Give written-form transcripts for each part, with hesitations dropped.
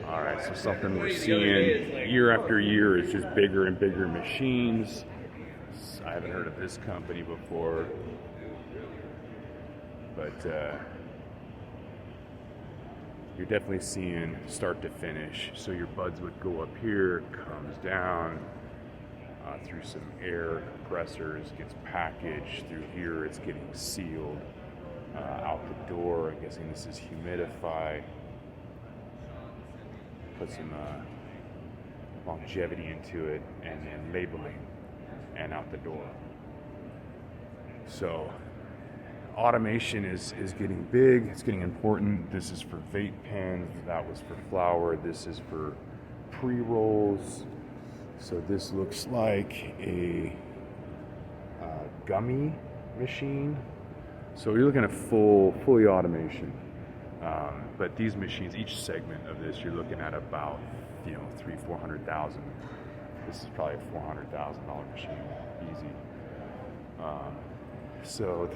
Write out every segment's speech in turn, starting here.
All right, so something we're seeing year after year is just bigger and bigger machines. I haven't heard of this company before, but you're definitely seeing start to finish. So your buds would go up here, comes down through some air compressors, gets packaged through here, it's getting sealed out the door. I'm guessing this is humidify. Put some longevity into it, and then labeling, and out the door. So automation is getting big, it's getting important. This is for vape pens, that was for flower, this is for pre-rolls. So this looks like a gummy machine. So you're looking at fully automation. But these machines, each segment of this, you're looking at about, $300,000-$400,000. This is probably a $400,000 machine, easy. So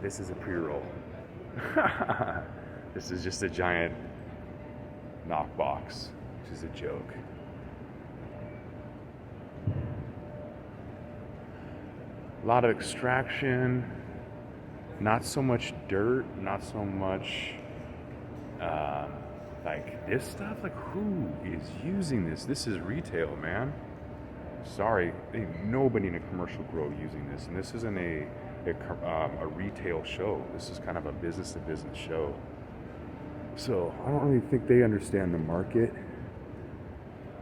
this is a pre-roll. This is just a giant knockbox, which is a joke. A lot of extraction, not so much dirt, not so much like this stuff. Like, who is using this? This is retail, man. Sorry, ain't nobody in a commercial grow using this, and this isn't a retail show. This is kind of a business-to-business show. So I don't really think they understand the market,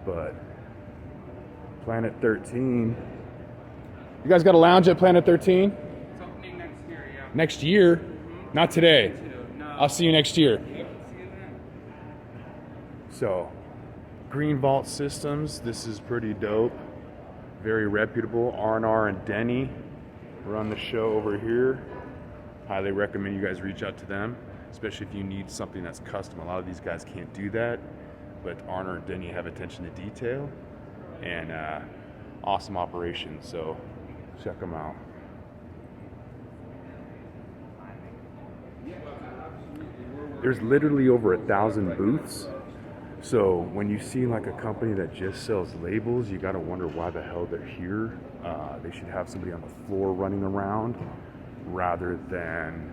but Planet 13. You guys got a lounge at Planet 13? It's opening next year, yeah. Next year? Mm-hmm. Not today. No. I'll see you next year. Yep, see you then. So, Green Vault Systems, this is pretty dope. Very reputable. R&R and Denny run the show over here. Highly recommend you guys reach out to them, especially if you need something that's custom. A lot of these guys can't do that, but R&R and Denny have attention to detail and awesome operation. So check them out. There's literally over 1,000 booths. So when you see like a company that just sells labels, you gotta wonder why the hell they're here. They should have somebody on the floor running around rather than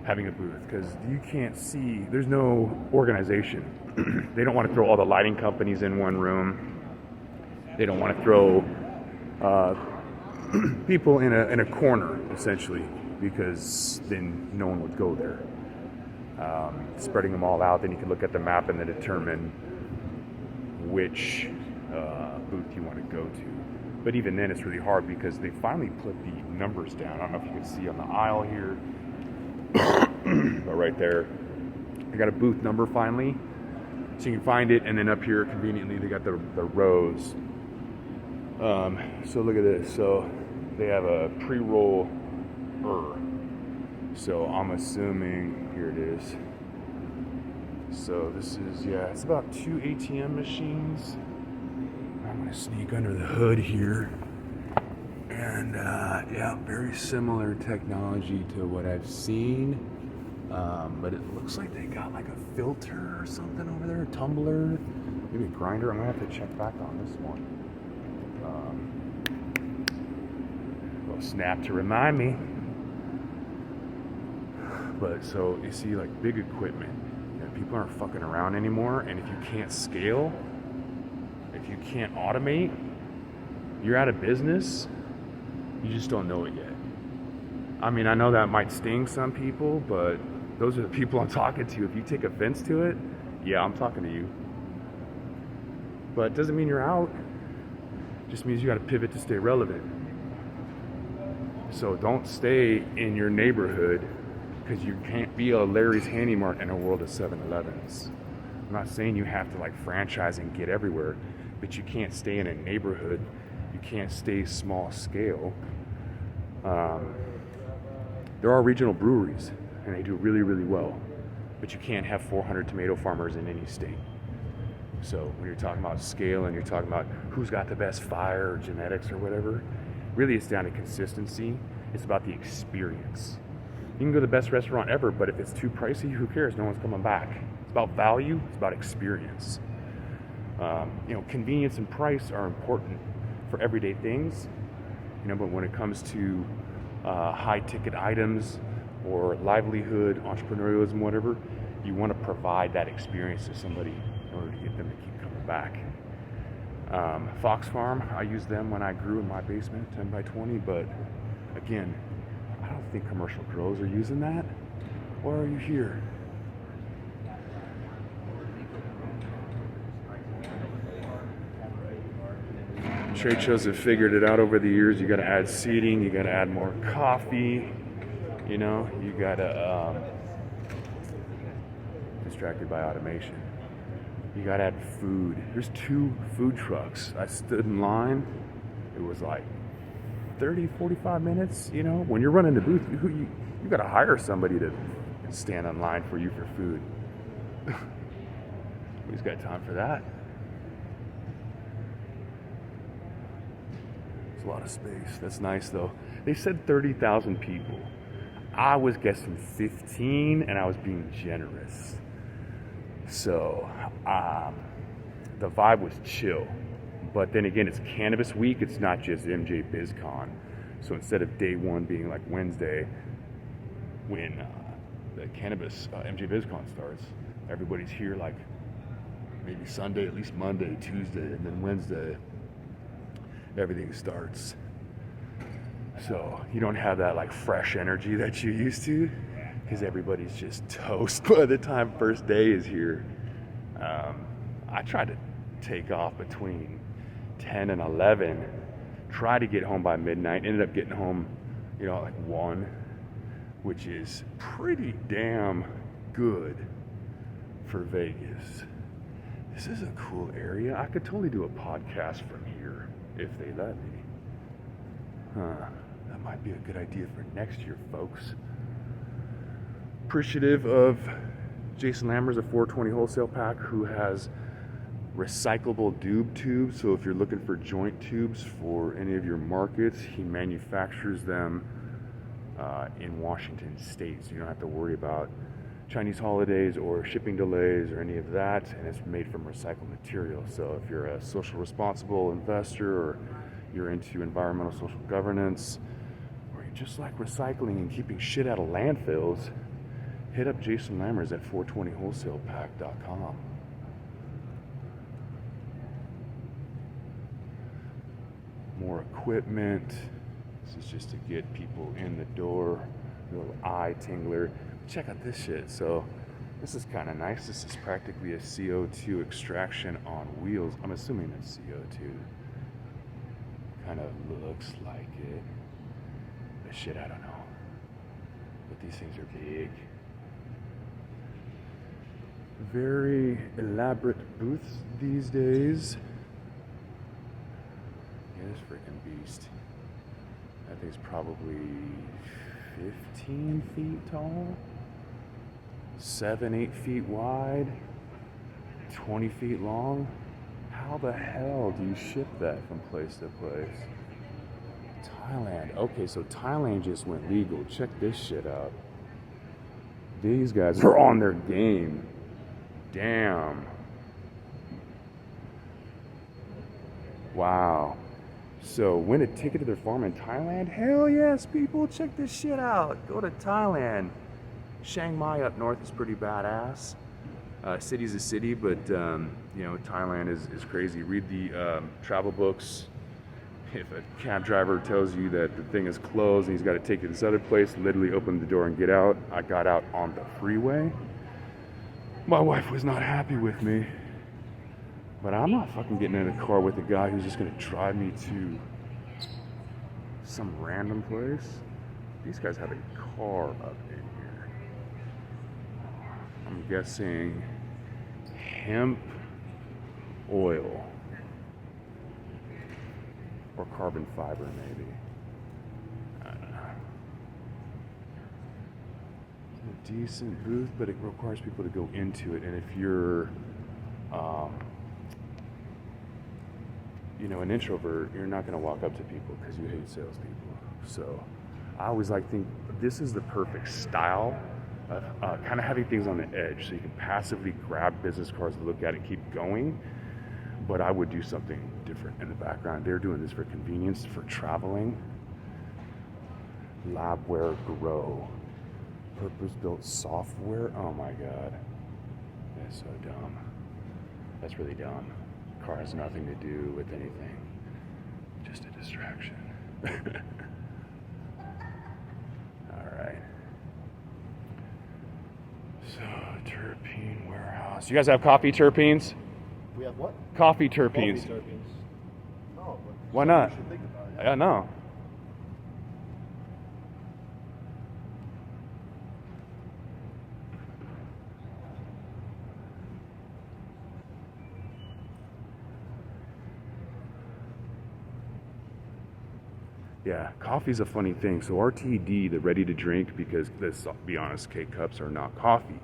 having a booth, because you can't see, there's no organization. They don't want to throw all the lighting companies in one room. They don't want to throw people in a corner, essentially, because then no one would go there. Spreading them all out, then you can look at the map and then determine which booth you want to go to. But even then, it's really hard because they finally put the numbers down. I don't know if you can see on the aisle here, but right there, they got a booth number finally, so you can find it. And then up here, conveniently, they got the rows. So look at this. So they have a pre-roll. So I'm assuming, here it is. So this is, it's about 2 ATM machines. I'm gonna sneak under the hood here. And very similar technology to what I've seen. But it looks like they got like a filter or something over there, a tumbler, maybe a grinder. I'm gonna have to check back on this one. Little snap to remind me. But so you see, like, big equipment. People aren't fucking around anymore, and if you can't scale, if you can't automate, you're out of business. You just don't know it yet. I mean, I know that might sting some people, but those are the people I'm talking to. If you take offense to it, yeah, I'm talking to you. But it doesn't mean you're out. It just means you got to pivot to stay relevant. So don't stay in your neighborhood, because you can't be a Larry's Handy Mart in a world of 7-Elevens. I'm not saying you have to like franchise and get everywhere, but you can't stay in a neighborhood. You can't stay small scale. There are regional breweries, and they do really, really well, but you can't have 400 tomato farmers in any state. So when you're talking about scale and you're talking about who's got the best fire or genetics or whatever, really it's down to consistency. It's about the experience. You can go to the best restaurant ever, but if it's too pricey, who cares? No one's coming back. It's about value. It's about experience. Convenience and price are important for everyday things, but when it comes to high ticket items or livelihood, entrepreneurialism, whatever, you want to provide that experience to somebody in order to get them to keep coming back. Fox Farm, I used them when I grew in my basement, 10 by 20, but again, I don't think commercial growers are using that. Why are you here? Trade shows have figured it out over the years. You got to add seating, you got to add more coffee, you got to distracted by automation. You got to add food. There's 2 food trucks. I stood in line. It was like 30, 45 minutes. When you're running the booth, you got to hire somebody to stand in line for you for food. Who's got time for that? It's a lot of space. That's nice though. They said 30,000 people. I was guessing 15 and I was being generous. So the vibe was chill. But then again, it's Cannabis Week. It's not just MJ Biz Con. So instead of day 1 being like Wednesday, when the Cannabis MJ Biz Con starts, everybody's here like maybe Sunday, at least Monday, Tuesday, and then Wednesday everything starts. So you don't have that like fresh energy that you used to, because everybody's just toast by the time first day is here. I tried to take off between 10 and 11, try to get home by midnight, ended up getting home, like 1, which is pretty damn good for Vegas. This is a cool area. I could totally do a podcast from here if they let me. That might be a good idea for next year, folks. Appreciative of Jason Lammers of 420 Wholesale Pack, who has recyclable doob tubes. So if you're looking for joint tubes for any of your markets, he manufactures them in Washington State. So you don't have to worry about Chinese holidays or shipping delays or any of that, and it's made from recycled material. So if you're a social responsible investor, or you're into environmental social governance, or you just like recycling and keeping shit out of landfills, hit up Jason Lammers at 420wholesalepack.com. More equipment. This is just to get people in the door. A little eye tingler. Check out this shit. So this is kind of nice. This is practically a CO2 extraction on wheels. I'm assuming it's CO2. Kind of looks like it. But shit, I don't know. But these things are big. Very elaborate booths these days. Yeah, this freaking beast. That thing's probably 15 feet tall, 7-8 feet wide, 20 feet long. How the hell do you ship that from place to place? Thailand. Okay, so Thailand just went legal. Check this shit out. These guys are on their game. Damn. Wow. So win a ticket to their farm in Thailand? Hell yes, people, check this shit out. Go to Thailand. Chiang Mai up north is pretty badass. City's a city, but Thailand is crazy. Read the travel books. If a cab driver tells you that the thing is closed and he's got to take you to this other place, literally open the door and get out. I got out on the freeway. My wife was not happy with me. But I'm not fucking getting in a car with a guy who's just gonna drive me to some random place. These guys have a car up in here. I'm guessing hemp oil. Or carbon fiber, maybe. I don't know. It's a decent booth, but it requires people to go into it. And if you're an introvert, you're not going to walk up to people because you hate salespeople. So I always think this is the perfect style kind of having things on the edge so you can passively grab business cards to look at and keep going. But I would do something different in the background. They're doing this for convenience, for traveling. Labware Grow. Purpose-built software. Oh my God. That's so dumb. That's really dumb. Car has nothing to do with anything. Just a distraction. Alright. So, Terpene Warehouse. You guys have coffee terpenes? We have what? Coffee terpenes. Coffee terpenes. Oh, but Why not? You should think about it. I know. Yeah, coffee's a funny thing. So RTD, the ready to drink, because let's be honest, K-cups are not coffee.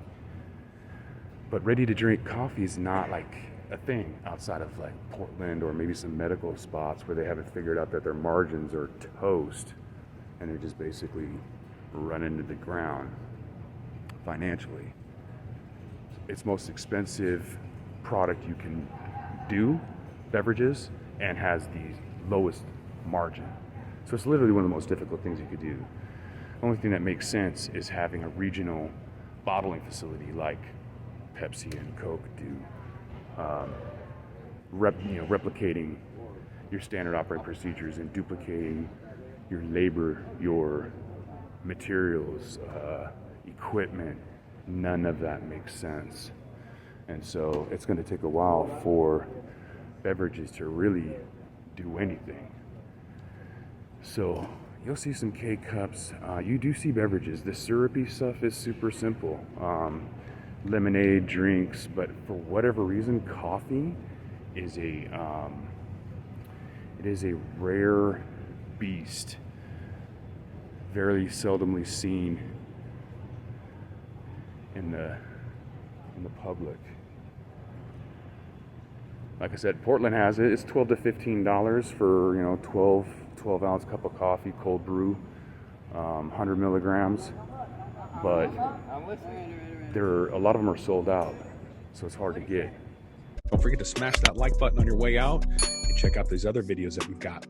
But ready to drink coffee is not like a thing outside of like Portland or maybe some medical spots where they haven't figured out that their margins are toast and they're just basically running to the ground financially. It's most expensive product you can do, beverages, and has the lowest margin. So it's literally one of the most difficult things you could do. The only thing that makes sense is having a regional bottling facility like Pepsi and Coke do, replicating your standard operating procedures and duplicating your labor, your materials, equipment. None of that makes sense. And so it's going to take a while for beverages to really do anything. So you'll see some K-cups. You do see beverages. The syrupy stuff is super simple. Lemonade, drinks, but for whatever reason, coffee is it is a rare beast. Very seldomly seen in the public. Like I said, Portland has it. It's $12 to $15 for 12 ounce cup of coffee, cold brew, 100 milligrams. But a lot of them are sold out, so it's hard to get. Don't forget to smash that like button on your way out and check out these other videos that we've got.